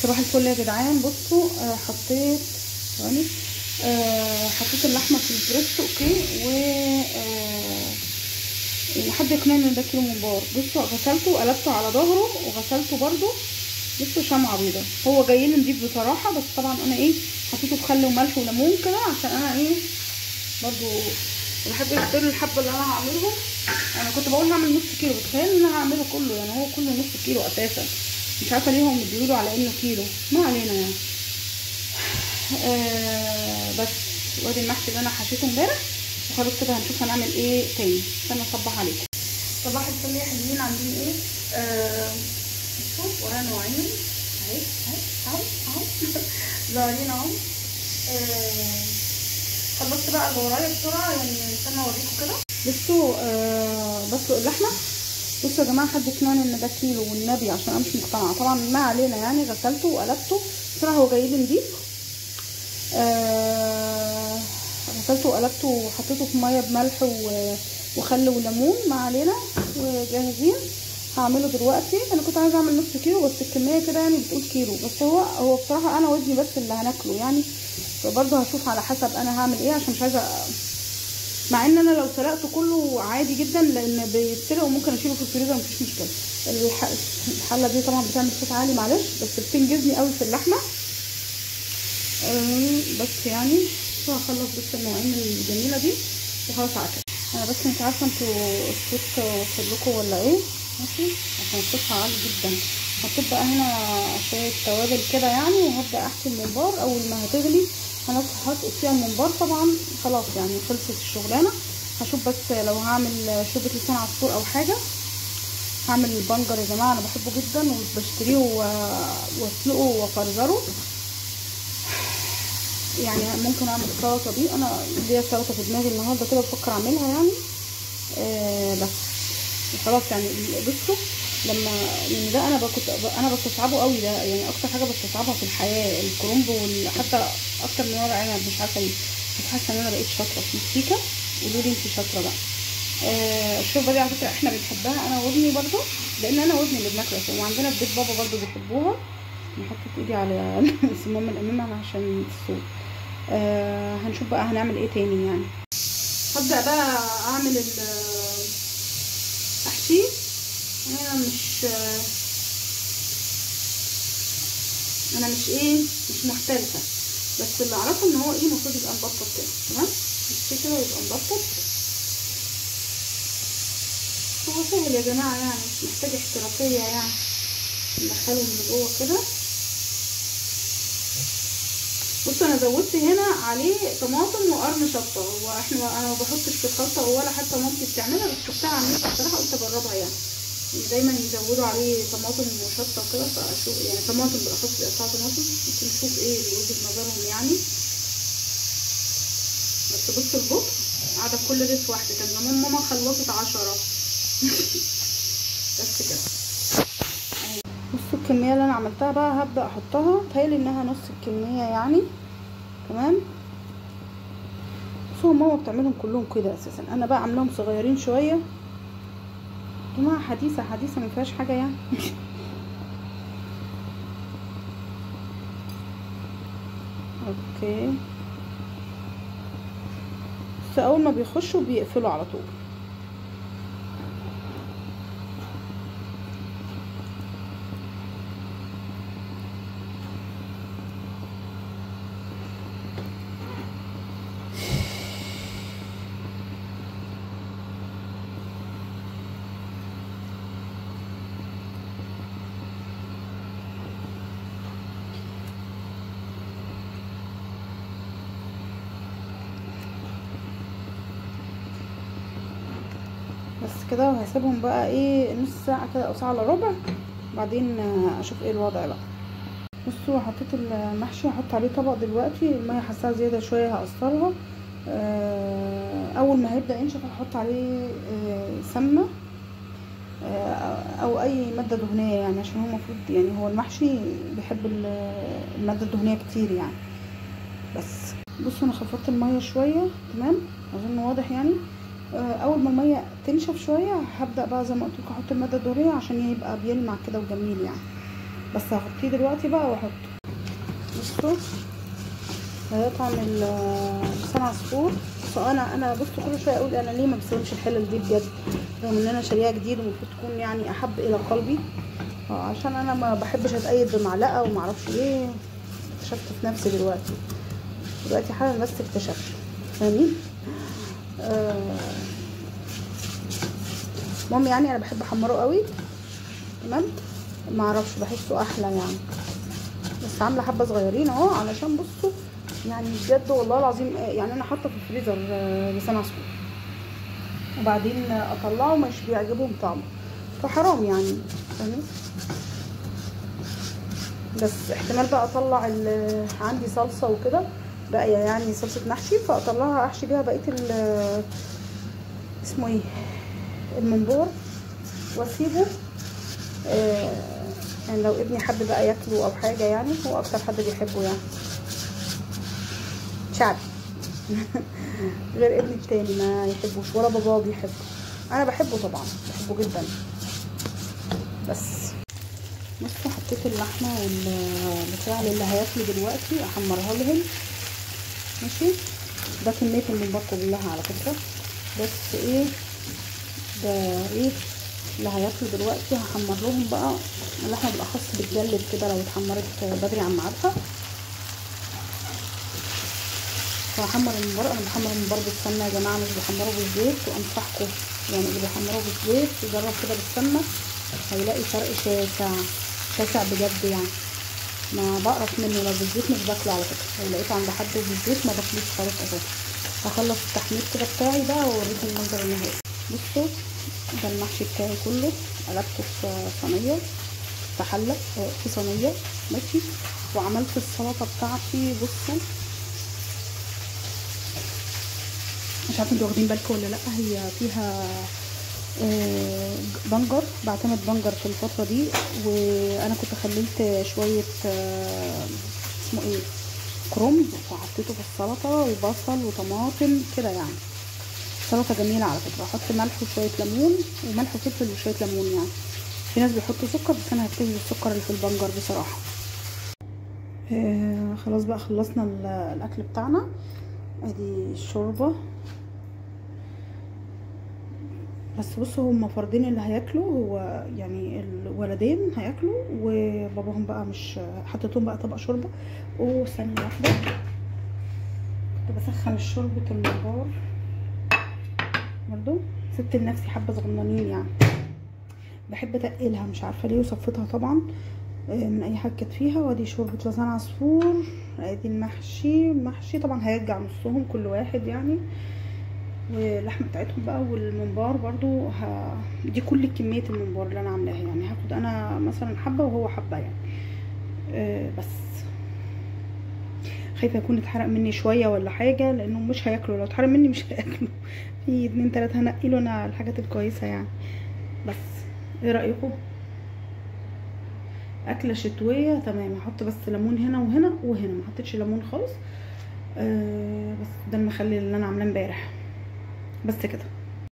صباح الفل يا جدعان. بصوا حطيت ثواني حطيت اللحمه في البريست. اوكي. و لحد يقنعني ان ده كيلو ممبار. بصوا غسلته وقلبته على ظهره وغسلته برده. بصوا شمعه بيضه. هو جاي لي نضيف بصراحه، بس طبعا انا حطيته في خل وملح وليمون كده عشان انا برضو بحب اشتري الحبه اللي انا هعملهم. انا كنت بقول هعمل نص كيلو، بتخيل ان انا هعمله كله، يعني هو كله نص كيلو اساسا. مش عارفه ليه هم بيقولوا على انه كيلو، ما علينا يعني. بس وادي المحشي اللي انا حشيته امبارح وخلاص كده. هنشوف هنعمل ايه تاني. استنى اصبح عليكم. صباح الفل يا حلوين. عاملين ايه؟ شوف ورانا نوعين اهي ظاهرين اهو. خلصت بقى اللي ورايا بسرعه، يعني استنى اوريكم كده. بصوا بسلق اللحمه. بصوا يا جماعه، حد يقنعني ان ده كيلو والنبي، عشان انا مش مقتنعه. طبعا ما علينا يعني. غسلته وقلبته بصراحه، هو جاي لي نضيف. غسلته وقلبته وحطيته في ميه بملح وخل وليمون. ما علينا. وجاهزين. هعمله دلوقتي. انا كنت عايزه اعمل نص كيلو، بس الكميه كده يعني بتقول كيلو، بس هو بصراحه انا وابني بس اللي هناكله يعني. فبرضه هشوف على حسب انا هعمل ايه، عشان مش عايزه. مع ان انا لو سلقته كله عادي جدا، لان بيتسلق وممكن اشيله في الفريزر مفيش مشكله. الحله دي طبعا بتعمل صوت عالي معلش، بس بتنجزني قوي في اللحمه. بس يعني هخلص بس النوعين الجميله دي وخلاص على كده. انا بس مش عارفه انتوا الصوت وصل لكم ولا ايه. ماشي، عشان صوتها عالي جدا. حطيت بقى هنا شويه توابل كده يعني، وهبدا احشي الممبار. اول ما هتغلي هحط فيها الممبار. طبعا خلاص يعني خلصت الشغلانه. هشوف بس لو هعمل شوربه لسان عصفور او حاجه. هعمل البنجر يا جماعه، انا بحبه جدا وبشتريه واسلقه وافرزره. يعني ممكن اعمل السلطه دي. انا ليا سلطه في دماغي النهارده كده بفكر اعملها يعني. بس خلاص يعني. بصوا لما يعني ده انا بستصعبه قوي. ده يعني اكتر حاجه بستصعبها في الحياه الكرنب، حتى اكتر من ورق عنب. مش عارفه ليه، بس حاسه ان انا بقيت شاطره في السيكه. قولوا لي انت شاطره بقى. الشوربه دي على فكره احنا بنحبها انا وابني برضو، لان انا وابني اللي بناكلها. وعندنا في بيت بابا برضو بيحبوها. حطيت ايدي على صمام الامامه عشان الصوت. هنشوف بقى هنعمل ايه تاني يعني. هبدا بقى اعمل احشيه. انا مش محترفه، بس اللي اعرفه ان هو المفروض يبقى مبطط كده. تمام، مش كده يبقى مبطط. هو سهل يا جماعه يعني، مش محتاج احترافيه يعني. ندخله من جوه كده. بصوا انا زودت هنا عليه طماطم وقرن شطه. انا ما بحطش في الخلطه ولا حتى مامتي بتعملها، بس شفتها على النت بصراحه قلت اجربها يعني. دايما يزودوا عليه طماطم وشطه وكده، فاشوف يعني طماطم بالاخص بيقطعوا طماطم. ممكن نشوف ايه بوجهه نظرهم يعني. بس بصوا البطء قاعده كل ده في واحده. كان زمان ماما خلصت 10 بس كده. بصوا الكميه اللي انا عملتها بقى هبدا احطها. تهيألي انها نص الكميه يعني. تمام. بصوا ماما بتعملهم كلهم كده اساسا، انا بقى عاملاهم صغيرين شويه. جماعه حديثه ما فيهاش حاجه يعني. اوكي. بس اول ما بيخشوا بيقفلوا على طول. بس كده. وهسيبهم بقى نص ساعه كده او ساعه الا ربع، بعدين اشوف ايه الوضع بقى. بصوا حطيت المحشي. هحط عليه طبق دلوقتي. الميه حاساها زياده شويه هقصرها. اول ما هيبدا ينشف هحط عليه سمنه او اي ماده دهنيه يعني، عشان هو المفروض يعني هو المحشي بيحب الماده الدهنيه كتير يعني. بس بصوا انا خفضت الميه شويه. تمام، اظن واضح يعني. اول ما الميه تنشف شويه هبدا بقى زي ما قلت لكم احط الماده الدهنيه عشان يبقى بيلمع كده وجميل يعني. بس هغطيه دلوقتي بقى واحطه. بصوا هيطعم لسان عصفور. انا بصوا كل شويه اقول انا ليه ما بسويش الحلل دي بجد، رغم ان انا شاريها جديد ومفروض تكون يعني احب الى قلبي. عشان انا ما بحبش اتقيد بمعلقه وما اعرفش ايه. اكتشفت في نفسي دلوقتي حالا بس اكتشفت فاهمين. المهم يعني انا بحب احمره قوي تمام. ما اعرفش بحسه احلى يعني. بس عامله حبه صغيرين اهو علشان بصوا يعني بجد والله العظيم يعني انا حاطه في الفريزر لسان عصفور وبعدين اطلعه مش بيعجبهم طعمه فحرام يعني فاهمين. بس احتمال بقى اطلع عندي صلصه وكده بقى يعني صلصه محشي فاطلعها احشي بيها بقيه اسمه ايه الممبار واسيبه. يعني لو ابني حب بقى ياكله او حاجه يعني هو اكتر حد بيحبه يعني شعبي غير ابني التاني ما يحبوش ولا باباه بيحبه. انا بحبه طبعا بحبه جدا. بس بصوا حطيت اللحمه والبتاع اللي هياكله دلوقتي احمرها لهم ماشي. ده كميه الممبار كلها على فكره. بس ايه ده ايه اللي هياكلوا دلوقتي هحمر لهم بقى اللحمه بالاخص بتجلد كده لو اتحمرت بدري عن ميعادها. فهحمر الممبار. انا بحمر الممبار بالسمنه يا جماعه مش بحمره بالزيت وانصحكم يعني اللي بيحمروه بالزيت يجرب كده بالسمنه هيلاقي فرق شاسع بجد يعني. ما بقرف منه لو بالزيت مش باكله على فكره. لو لقيته عند حد بالزيت ما باكلوش خالص اساسا. هخلص التحمير كده بتاعي بقى واوريكم المنظر النهائي. بصوا ده المحشي بتاعي كله قلبته في صينيه في حله في صينيه ماشي. وعملت السلطه بتاعتي. بصوا مش عارفه انتوا واخدين بالكم ولا لا هي فيها بنجر. بعتمد بنجر في الفتره دي. وانا كنت خليت شويه اسمه ايه كرنب وحطيته في السلطه وبصل وطماطم كده يعني. سلطه جميله على فكره. احط ملح وشويه ليمون وملح وفلفل وشويه ليمون يعني. في ناس بيحطوا سكر بس انا هكتفي بالسكر اللي في البنجر بصراحه. خلاص بقى خلصنا الاكل بتاعنا. ادي الشوربه. بس بصوا هما فردين اللي هياكلوا هو يعني الولدين هياكلوا وباباهم بقى مش حطيتهم بقى طبق شوربه. وثانيه واحده كنت بسخن شوربه الممبار برضو سبت لنفسي حبه صغننين يعني. بحب اتقلها مش عارفه ليه وصفتها طبعا من اي حاجه كانت فيها. وادي شوربه لسان عصفور. ادي المحشي طبعا هيرجع نصهم كل واحد يعني. واللحمه بتاعتهم بقى والممبار برضو دي كل كميه الممبار اللي انا عاملاها يعني. هاخد انا مثلا حبه وهو حبه يعني. بس خايفه يكون اتحرق مني شويه ولا حاجه لانه مش هياكلوا. لو اتحرق مني مش هياكلوا. في 2 3 هنقي له انا الحاجات الكويسه يعني. بس ايه رايكم؟ اكله شتويه تمام. هحط بس ليمون هنا وهنا وهنا ما حطيتش ليمون خالص. بس ده المخلل اللي انا عاملاه امبارح بس كده.